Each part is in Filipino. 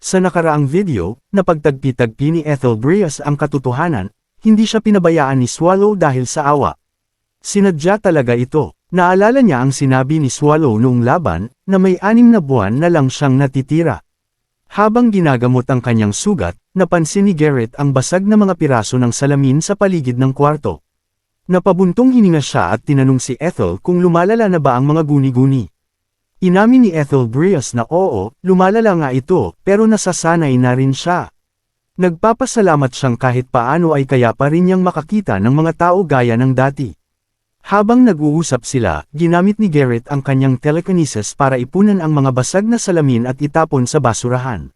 Sa nakaraang video, napagtagpi-tagpi ni Ethelbreus ang katotohanan, hindi siya pinabayaan ni Swallow dahil sa awa. Sinadya talaga ito. Naalala niya ang sinabi ni Swallow noong laban, na may 6 na buwan na lang siyang natitira. Habang ginagamot ang kanyang sugat, napansin ni Garrett ang basag na mga piraso ng salamin sa paligid ng kwarto. Napabuntong hininga siya at tinanong si Ethel kung lumalala na ba ang mga guni-guni. Inamin ni Ethelbreus na oo, lumalala nga ito, pero nasasanay na rin siya. Nagpapasalamat siyang kahit paano ay kaya pa rin niyang makakita ng mga tao gaya ng dati. Habang nag-uusap sila, ginamit ni Garrett ang kanyang telekinesis para ipunan ang mga basag na salamin at itapon sa basurahan.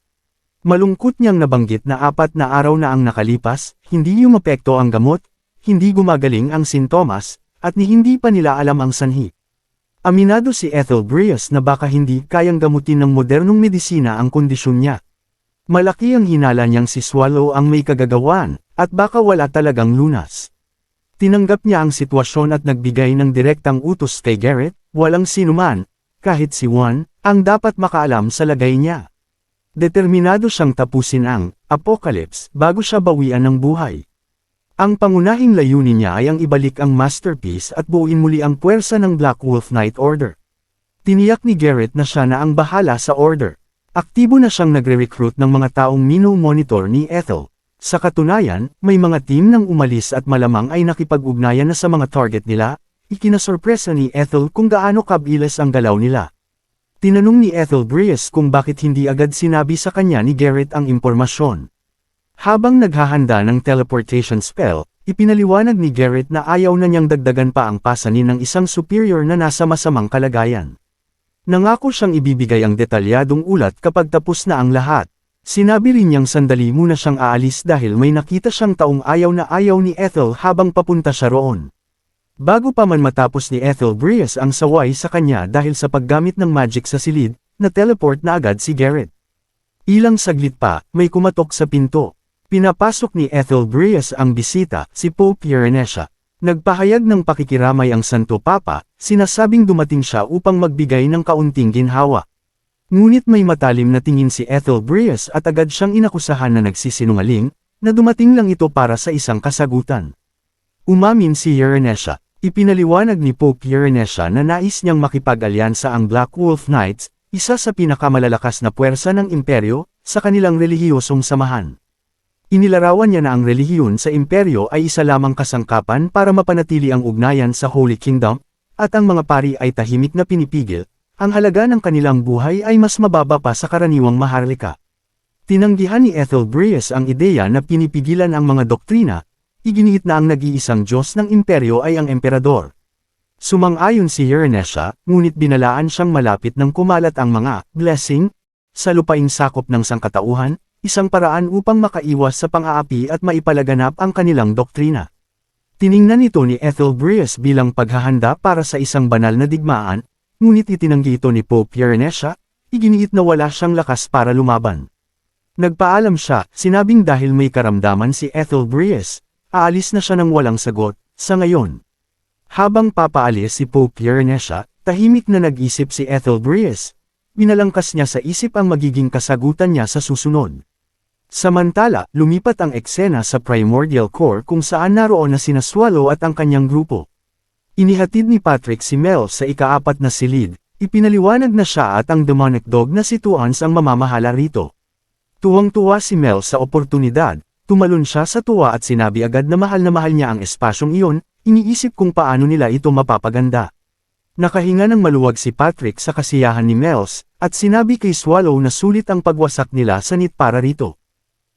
Malungkot niyang nabanggit na 4 na araw na ang nakalipas, hindi umapekto ang gamot, hindi gumagaling ang sintomas, at hindi pa nila alam ang sanhi. Aminado si Ethelbreus na baka hindi kayang gamutin ng modernong medisina ang kondisyon niya. Malaki ang hinala niyang si Swallow ang may kagagawan, at baka wala talagang lunas. Tinanggap niya ang sitwasyon at nagbigay ng direktang utos kay Garrett, walang sinuman, kahit si Juan, ang dapat makaalam sa lagay niya. Determinado siyang tapusin ang apocalypse bago siya bawian ng buhay. Ang pangunahing layunin niya ay ang ibalik ang masterpiece at buuin muli ang puwersa ng Black Wolf Knight Order. Tiniyak ni Garrett na siya na ang bahala sa order. Aktibo na siyang nagre-recruit ng mga taong mino-monitor ni Ethel. Sa katunayan, may mga team nang umalis at malamang ay nakipag-ugnayan na sa mga target nila, ikinasorpresa ni Ethel kung gaano kabilis ang galaw nila. Tinanong ni Ethelbreus kung bakit hindi agad sinabi sa kanya ni Garrett ang impormasyon. Habang naghahanda ng teleportation spell, ipinaliwanag ni Garrett na ayaw na niyang dagdagan pa ang pasanin ng isang superior na nasa masamang kalagayan. Nangako siyang ibibigay ang detalyadong ulat kapag tapos na ang lahat. Sinabi rin niyang sandali muna siyang aalis dahil may nakita siyang taong ayaw na ayaw ni Ethel habang papunta siya roon. Bago pa man matapos ni Ethelbreus ang saway sa kanya dahil sa paggamit ng magic sa silid, na-teleport na agad si Garrett. Ilang saglit pa, may kumatok sa pinto. Pinapasok ni Ethelbreus ang bisita, si Pope Uranesha. Nagpahayag ng pakikiramay ang Santo Papa, sinasabing dumating siya upang magbigay ng kaunting ginhawa. Ngunit may matalim na tingin si Ethelbreus at agad siyang inakusahan na nagsisinungaling, na dumating lang ito para sa isang kasagutan. Umamin si Uranesha. Ipinaliwanag ni Pope Uranesha na nais niyang makipag-alyansa ang Black Wolf Knights, isa sa pinakamalalakas na puwersa ng imperyo, sa kanilang relihiyosong samahan. Inilarawan niya na ang relihiyon sa imperyo ay isa lamang kasangkapan para mapanatili ang ugnayan sa Holy Kingdom, at ang mga pari ay tahimik na pinipigil, ang halaga ng kanilang buhay ay mas mababa pa sa karaniwang maharlika. Tinanggihan ni Ethelbreus ang ideya na pinipigilan ang mga doktrina, iginiit na ang nag-iisang Diyos ng imperyo ay ang emperador. Sumang-ayon si Uranesha, ngunit binalaan siyang malapit ng kumalat ang mga blessing sa lupaing sakop ng sangkatauhan, isang paraan upang makaiwas sa pang-aapi at maipalaganap ang kanilang doktrina. Tiningnan ito ni Ethelbreus bilang paghahanda para sa isang banal na digmaan, ngunit itinanggi ito ni Pope Uranesha, iginiit na wala siyang lakas para lumaban. Nagpaalam siya, sinabing dahil may karamdaman si Ethelbreus, aalis na siya ng walang sagot, sa ngayon. Habang papaalis si Pope Uranesha, tahimik na nag-isip si Ethelbreus. Binalangkas niya sa isip ang magiging kasagutan niya sa susunod. Samantala, lumipat ang eksena sa Primordial Core kung saan naroon na sina Swallow at ang kanyang grupo. Inihatid ni Patrick si Mel sa ika-4 na silid, ipinaliwanag na siya at ang demonic dog na si Tuans ang mamamahala rito. Tuwang-tuwa si Mel sa oportunidad, tumalon siya sa tuwa at sinabi agad na mahal niya ang espasyong iyon, iniisip kung paano nila ito mapapaganda. Nakahinga ng maluwag si Patrick sa kasiyahan ni Mels, at sinabi kay Swallow na sulit ang pagwasak nila sa NIT para rito.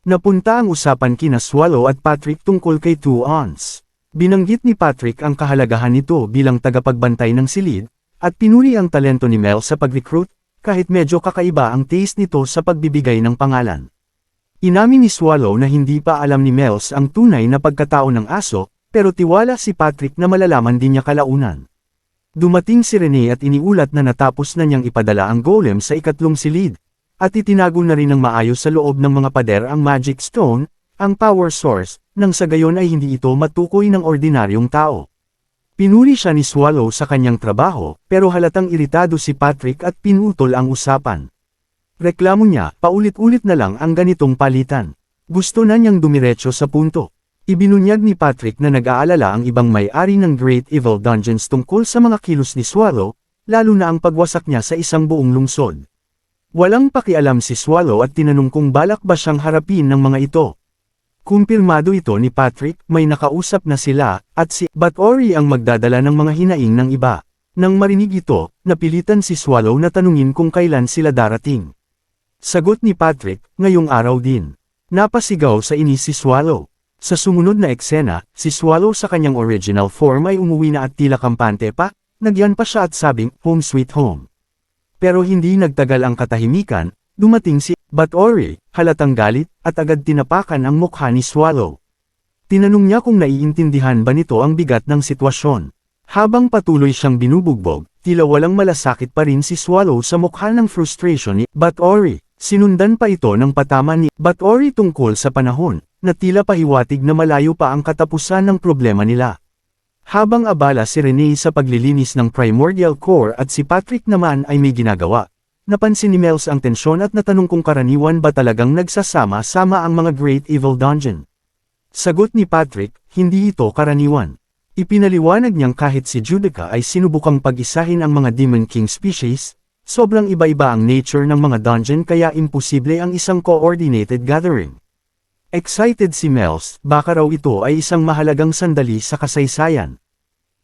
Napunta ang usapan kina Swallow at Patrick tungkol kay Tuans. Binanggit ni Patrick ang kahalagahan nito bilang tagapagbantay ng silid, at pinuri ang talento ni Mel sa pag-recruit, kahit medyo kakaiba ang taste nito sa pagbibigay ng pangalan. Inamin ni Swallow na hindi pa alam ni Mels ang tunay na pagkatao ng aso, pero tiwala si Patrick na malalaman din niya kalaunan. Dumating si Rene at iniulat na natapos na niyang ipadala ang golem sa ikatlong silid, at itinago na rin ng maayos sa loob ng mga pader ang Magic Stone, ang power source, nang sa gayon ay hindi ito matukoy ng ordinaryong tao. Pinuri siya ni Swallow sa kanyang trabaho, pero halatang iritado si Patrick at pinutol ang usapan. Reklamo niya, paulit-ulit na lang ang ganitong palitan. Gusto na niyang dumiretso sa punto. Ibinunyag ni Patrick na nag-aalala ang ibang may-ari ng Great Evil Dungeons tungkol sa mga kilos ni Swallow, lalo na ang pagwasak niya sa isang buong lungsod. Walang pakialam si Swallow at tinanong kung balak ba siyang harapin ng mga ito. Kumpirmado ito ni Patrick, may nakausap na sila, at si Bathory ang magdadala ng mga hinaing ng iba. Nang marinig ito, napilitan si Swallow na tanungin kung kailan sila darating. Sagot ni Patrick, ngayong araw din. Napasigaw sa inis si Swallow. Sa sumunod na eksena, si Swallow sa kanyang original form ay umuwi na at tila kampante pa, nagyan pa siya at sabing, "Home sweet home." Pero hindi nagtagal ang katahimikan, dumating si Bathory, halatang galit, at agad tinapakan ang mukha ni Swallow. Tinanong niya kung naiintindihan ba nito ang bigat ng sitwasyon. Habang patuloy siyang binubugbog, tila walang malasakit pa rin si Swallow sa mukha ng frustration ni Bathory. Sinundan pa ito ng patama ni Bathory tungkol sa panahon, na tila pahiwatig na malayo pa ang katapusan ng problema nila. Habang abala si Renee sa paglilinis ng Primordial Core at si Patrick naman ay may ginagawa, napansin ni Mel's ang tensyon at natanong kung karaniwan ba talagang nagsasama-sama ang mga Great Evil Dungeon. Sagot ni Patrick, hindi ito karaniwan. Ipinaliwanag niyang kahit si Judica ay sinubukang pag-isahin ang mga Demon King species, sobrang iba-iba ang nature ng mga dungeon kaya imposible ang isang coordinated gathering. Excited si Mels, baka raw ito ay isang mahalagang sandali sa kasaysayan.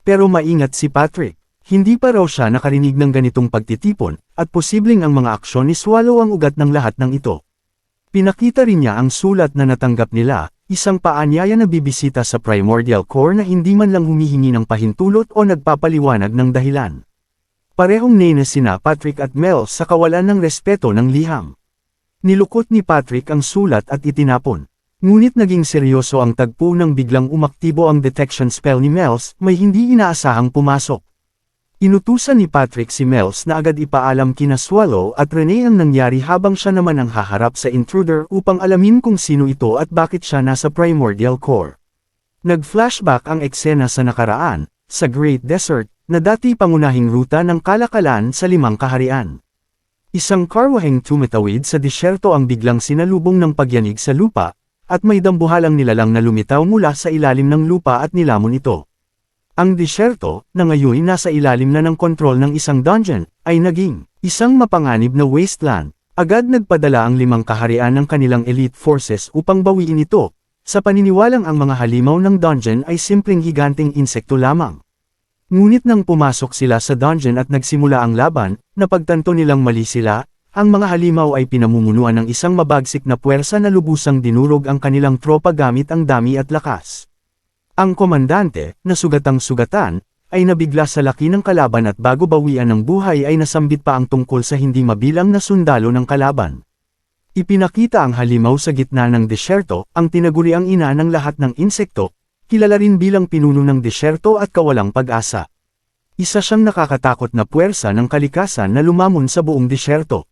Pero maingat si Patrick, hindi pa raw siya nakarinig ng ganitong pagtitipon, at posibleng ang mga aksyon ni Swallow ang ugat ng lahat ng ito. Pinakita rin niya ang sulat na natanggap nila, isang paanyaya na bibisita sa Primordial Core na hindi man lang humihingi ng pahintulot o nagpapaliwanag ng dahilan. Parehong nena sina Patrick at Mel sa kawalan ng respeto ng liham. Nilukot ni Patrick ang sulat at itinapon. Ngunit naging seryoso ang tagpo nang biglang umaktibo ang detection spell ni Mels, may hindi inaasahang pumasok. Inutusan ni Patrick si Mels na agad ipaalam kina Swallow at Renee ang nangyari habang siya naman ang haharap sa intruder upang alamin kung sino ito at bakit siya nasa Primordial Core. Nag-flashback ang eksena sa nakaraan, sa Great Desert, na dati pangunahing ruta ng kalakalan sa 5 kaharian. Isang karwaheng tumatawid sa disyerto ang biglang sinalubong ng pagyanig sa lupa, at may dambuhalang nilalang na lumitaw mula sa ilalim ng lupa at nilamon ito. Ang disyerto, na ngayon nasa ilalim na ng kontrol ng isang dungeon, ay naging isang mapanganib na wasteland. Agad nagpadala ang 5 kaharian ng kanilang elite forces upang bawiin ito, sa paniniwalang ang mga halimaw ng dungeon ay simpleng higanting insekto lamang. Ngunit nang pumasok sila sa dungeon at nagsimula ang laban, napagtanto nilang mali sila. Ang mga halimaw ay pinamumunuan ng isang mabagsik na puwersa na lubusang dinurog ang kanilang tropa gamit ang dami at lakas. Ang komandante, na sugatang-sugatan, ay nabigla sa laki ng kalaban at bago bawian ng buhay ay nasambit pa ang tungkol sa hindi mabilang na sundalo ng kalaban. Ipinakita ang halimaw sa gitna ng disyerto, ang tinaguriang ina ng lahat ng insekto, kilala rin bilang pinuno ng disyerto at kawalang pag-asa. Isa siyang nakakatakot na puwersa ng kalikasan na lumamon sa buong disyerto.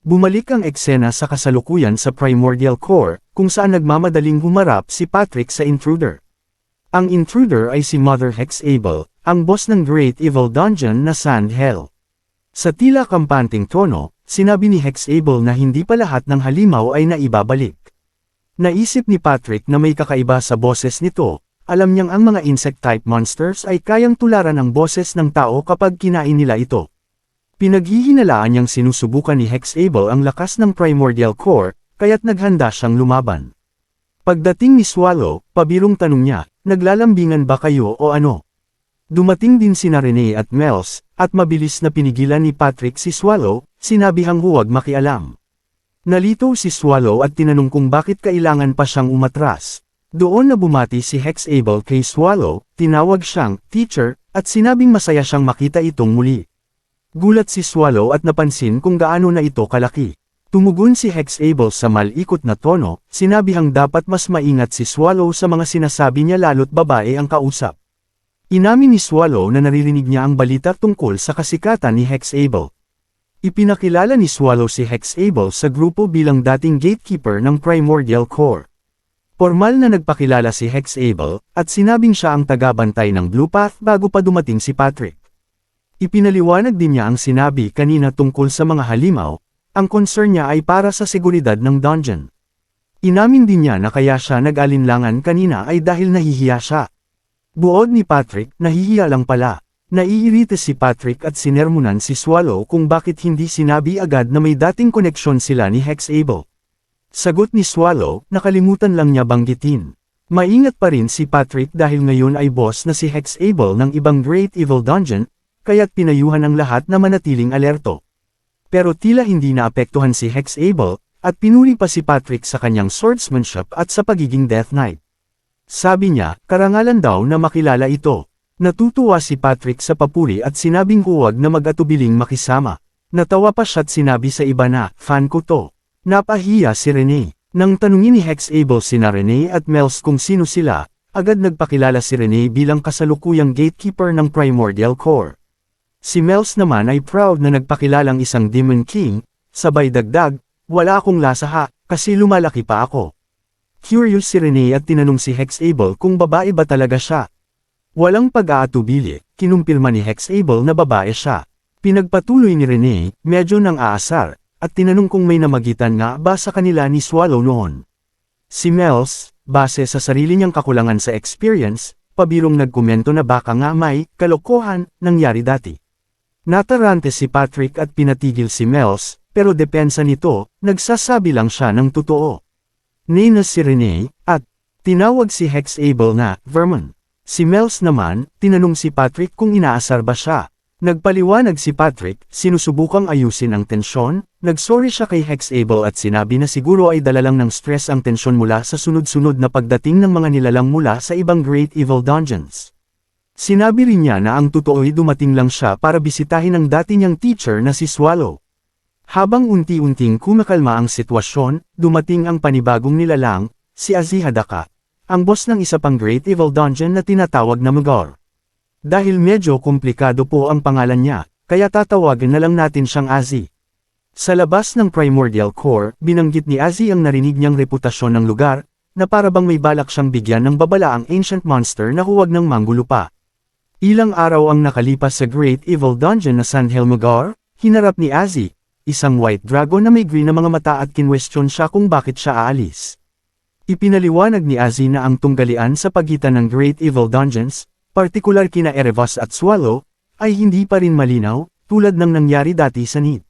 Bumalik ang eksena sa kasalukuyan sa Primordial Core, kung saan nagmamadaling humarap si Patrick sa intruder. Ang intruder ay si Mother Hexable, ang boss ng Great Evil Dungeon na Sand Hell. Sa tila kampanting tono, sinabi ni Hexable na hindi pa lahat ng halimaw ay naibabalik. Naisip ni Patrick na may kakaiba sa boses nito, alam niyang ang mga insect-type monsters ay kayang tularan ang boses ng tao kapag kinain nila ito. Pinaghihinalaan niyang sinusubukan ni Hexable ang lakas ng Primordial Core, kaya't naghanda siyang lumaban. Pagdating ni Swallow, pabirong tanong niya, naglalambingan ba kayo o ano? Dumating din sina Renee at Mels, at mabilis na pinigilan ni Patrick si Swallow, sinabihang huwag makialam. Nalito si Swallow at tinanong kung bakit kailangan pa siyang umatras. Doon na bumati si Hexable kay Swallow, tinawag siyang teacher, at sinabing masaya siyang makita itong muli. Gulat si Swallow at napansin kung gaano na ito kalaki. Tumugon si Hexable sa malikot na tono, sinabihang dapat mas maingat si Swallow sa mga sinasabi niya lalo't babae ang kausap. Inamin ni Swallow na naririnig niya ang balita tungkol sa kasikatan ni Hexable. Ipinakilala ni Swallow si Hexable sa grupo bilang dating gatekeeper ng Primordial Core. Formal na nagpakilala si Hexable, at sinabing siya ang tagabantay ng Blue Path bago pa dumating si Patrick. Ipinaliwanag din niya ang sinabi kanina tungkol sa mga halimaw, Ang concern niya ay para sa seguridad ng dungeon. Inamin din niya na kaya siya nag-alinlangan kanina ay dahil nahihiya siya. Buod ni Patrick, nahihiya lang pala. Naiirita si Patrick at sinermonan si Swallow kung bakit hindi sinabi agad na may dating koneksyon sila ni Hexable. Sagot ni Swallow, nakalimutan lang niya banggitin. Maingat pa rin si Patrick dahil ngayon ay boss na si Hexable ng ibang Great Evil Dungeon, kaya't pinayuhan ang lahat na manatiling alerto. Pero tila hindi naapektuhan si Hexable, at pinuri pa si Patrick sa kanyang swordsmanship at sa pagiging Death Knight. Sabi niya, karangalan daw na makilala ito. Natutuwa si Patrick sa papuri at sinabing huwag na mag-atubiling makisama. Natawa pa siya at sinabi sa iba na, fan ko to. Napahiya si Rene. Nang tanungin ni Hexable sina Rene at Mels kung sino sila, agad nagpakilala si Rene bilang kasalukuyang gatekeeper ng Primordial Core. Si Mels naman ay proud na nagpakilalang isang Demon King, sabay dagdag, wala akong lasa ha, kasi lumalaki pa ako. Curious si Rene at tinanong si Hexable kung babae ba talaga siya. Walang pag-aatubili, kinumpirma ni Hexable na babae siya. Pinagpatuloy ni Rene, medyo nang aasar, at tinanong kung may namagitan nga ba sa kanila ni Swallow noon. Si Mels, base sa sarili niyang kakulangan sa experience, pabirong nagkomento na baka nga may kalokohan nangyari dati. Natarante si Patrick at pinatigil si Mels, pero depensa nito, nagsasabi lang siya ng totoo. Ninas si Rene, at tinawag si Hexable na vermin. Si Mels naman, tinanong si Patrick kung inaasar ba siya. Nagpaliwanag si Patrick, sinusubukang ayusin ang tensyon, nagsorry siya kay Hexable at sinabi na siguro ay dala lang ng stress ang tensyon mula sa sunod-sunod na pagdating ng mga nilalang mula sa ibang Great Evil Dungeons. Sinabi rin niya na ang totoo'y dumating lang siya para bisitahin ang dati niyang teacher na si Swallow. Habang unti-unting kumakalma ang sitwasyon, dumating ang panibagong nilalang, si Azihadaka. Ang boss ng isa pang Great Evil Dungeon na tinatawag na Magor. Dahil medyo komplikado po ang pangalan niya, kaya tatawagin na lang natin siyang Azi. Sa labas ng Primordial Core, binanggit ni Azi ang narinig niyang reputasyon ng lugar, na para bang may balak siyang bigyan ng babala ang ancient monster na huwag ng manggulo pa. Ilang araw ang nakalipas sa Great Evil Dungeon na Sandhill Magor, hinarap ni Azi, isang white dragon na may green na mga mata at kinwestiyon siya kung bakit siya aalis. Ipinaliwanag ni Azi na ang tunggalian sa pagitan ng Great Evil Dungeons, partikular kina Erebus at Swallow, ay hindi pa rin malinaw, tulad ng nangyari dati sa Need.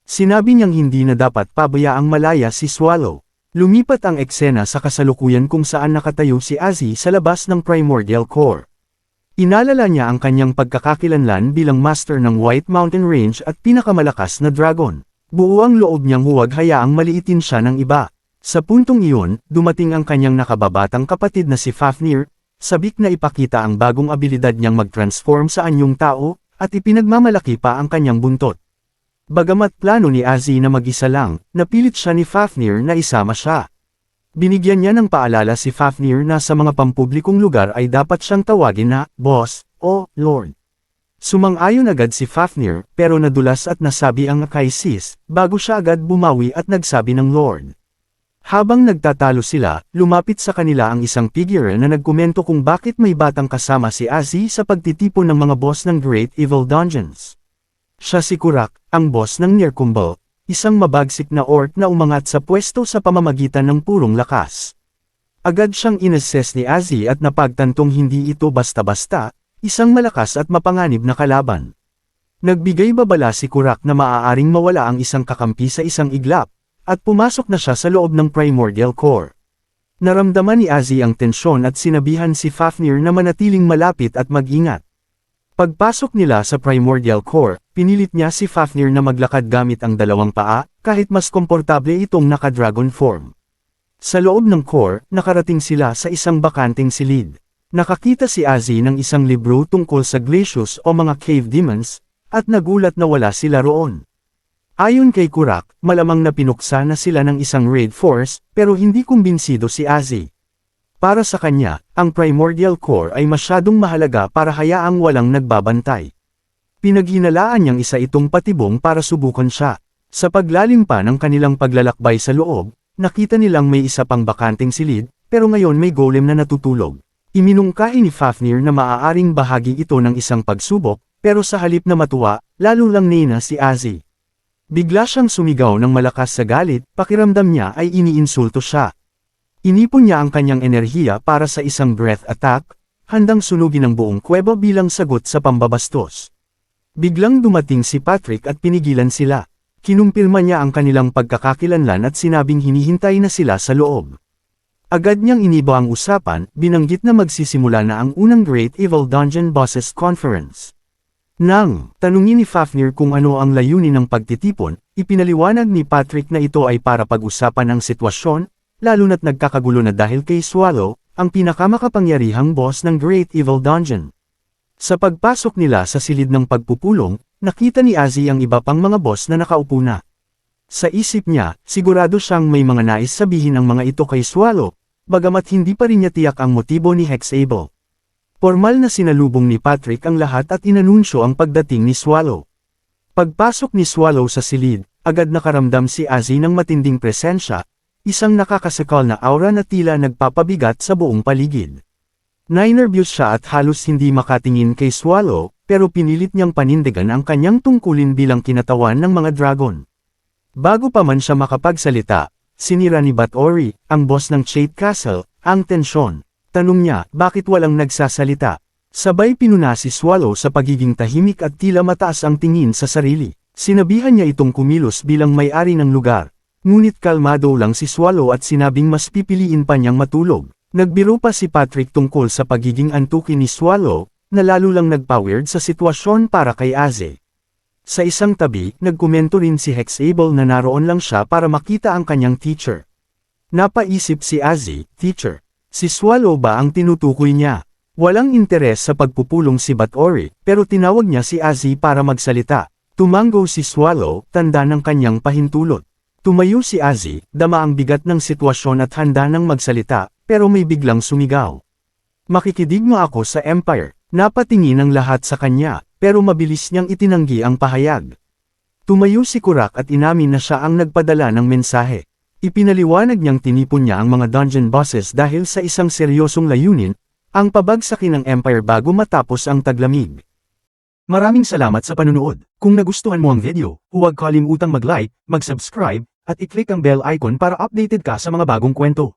Sinabi niyang hindi na dapat pabayaang malaya si Swallow. Lumipat ang eksena sa kasalukuyan kung saan nakatayo si Azi sa labas ng Primordial Core. Inalala niya ang kanyang pagkakakilanlan bilang master ng White Mountain Range at pinakamalakas na dragon. Buo ang loob niyang huwag hayaang maliitin siya ng iba. Sa puntong iyon, dumating ang kanyang nakababatang kapatid na si Fafnir, sabik na ipakita ang bagong abilidad niyang mag-transform sa anyong tao, at ipinagmamalaki pa ang kanyang buntot. Bagamat plano ni Azi na mag-isa lang, napilit siya ni Fafnir na isama siya. Binigyan niya ng paalala si Fafnir na sa mga pampublikong lugar ay dapat siyang tawagin na Boss o Lord. Sumang-ayon agad si Fafnir, pero nadulas at nasabi ang kay Sis, bago siya agad bumawi at nagsabi ng Lord. Habang nagtatalo sila, lumapit sa kanila ang isang figure na nagkomento kung bakit may batang kasama si Azi sa pagtitipon ng mga boss ng Great Evil Dungeons. Siya si Kurak, ang boss ng Nirkumbo, isang mabagsik na orc na umangat sa pwesto sa pamamagitan ng purong lakas. Agad siyang inassess ni Azi at napagtantong hindi ito basta-basta, isang malakas at mapanganib na kalaban. Nagbigay babala si Kurak na maaaring mawala ang isang kakampi sa isang iglap, at pumasok na siya sa loob ng Primordial Core. Naramdaman ni Azi ang tensyon at sinabihan si Fafnir na manatiling malapit at mag-ingat. Pagpasok nila sa Primordial Core, pinilit niya si Fafnir na maglakad gamit ang dalawang paa, kahit mas komportable itong naka-dragon form. Sa loob ng core, nakarating sila sa isang bakanteng silid. Nakakita si Azi ng isang libro tungkol sa glacius o mga cave demons, at nagulat na wala sila roon. Ayon kay Kurak, malamang na pinuksa na sila ng isang raid force, pero hindi kumbinsido si Azi. Para sa kanya, ang Primordial Core ay masyadong mahalaga para hayaang walang nagbabantay. Pinaghinalaan niyang isa itong patibong para subukan siya. Sa paglalim pa ng kanilang paglalakbay sa loob, nakita nilang may isa pang bakanteng silid, pero ngayon may golem na natutulog. Iminungkahi ni Fafnir na maaaring bahagi ito ng isang pagsubok, pero sa halip na matuwa, lalo lang nina si Azi. Bigla siyang sumigaw ng malakas sa galit, pakiramdam niya ay iniinsulto siya. Inipon niya ang kanyang enerhiya para sa isang breath attack, handang sunugin ang buong kuweba bilang sagot sa pambabastos. Biglang dumating si Patrick at pinigilan sila. Kinumpirma niya ang kanilang pagkakakilanlan at sinabing hinihintay na sila sa loob. Agad niyang iniba ang usapan, binanggit na magsisimula na ang unang Great Evil Dungeon Bosses Conference. Nang tanungin ni Fafnir kung ano ang layunin ng pagtitipon, ipinaliwanag ni Patrick na ito ay para pag-usapan ang sitwasyon, lalo na't nagkakagulo na dahil kay Swallow, ang pinakamakapangyarihang boss ng Great Evil Dungeon. Sa pagpasok nila sa silid ng pagpupulong, nakita ni Azzy ang iba pang mga boss na nakaupo na. Sa isip niya, sigurado siyang may mga nais sabihin ang mga ito kay Swallow, bagamat hindi pa rin niya tiyak ang motibo ni Hexable. Formal na sinalubong ni Patrick ang lahat at inanunsyo ang pagdating ni Swallow. Pagpasok ni Swallow sa silid, agad nakaramdam si Azzy ng matinding presensya, isang nakakasakal na aura na tila nagpapabigat sa buong paligid. Nainervyos siya at halos hindi makatingin kay Swallow, pero pinilit niyang panindigan ang kanyang tungkulin bilang kinatawan ng mga dragon. Bago pa man siya makapagsalita, sinira ni Bathory, ang boss ng Chait Castle, ang tensyon. Tanong niya, bakit walang nagsasalita? Sabay pinuna si Swallow sa pagiging tahimik at tila mataas ang tingin sa sarili. Sinabihan niya itong kumilos bilang may-ari ng lugar. Ngunit kalmado lang si Swallow at sinabing mas pipiliin pa niyang matulog. Nagbiro pa si Patrick tungkol sa pagiging antukin ni Swallow, na lalo lang nagpa-weird sa sitwasyon para kay Azzy. Sa isang tabi, nagkomento rin si Hexable na naroon lang siya para makita ang kanyang teacher. Napaisip si Azzy, teacher. Si Swallow ba ang tinutukoy niya? Walang interes sa pagpupulong si Bathory, pero tinawag niya si Azzy para magsalita. Tumango si Swallow, tanda ng kanyang pahintulot. Tumayo si Azzy, dama ang bigat ng sitwasyon at handa ng magsalita, pero may biglang sumigaw. Makikidig mo ako sa Empire. Napatingin ang lahat sa kanya, pero mabilis niyang itinanggi ang pahayag. Tumayo si Kurak at inamin na siya ang nagpadala ng mensahe. Ipinaliwanag niyang tinipon niya ang mga dungeon bosses dahil sa isang seryosong layunin, ang pabagsakin ng Empire bago matapos ang taglamig. Maraming salamat sa panunood. Kung nagustuhan mo ang video, huwag kalimutang mag-like, mag-subscribe, at i-click ang bell icon para updated ka sa mga bagong kwento.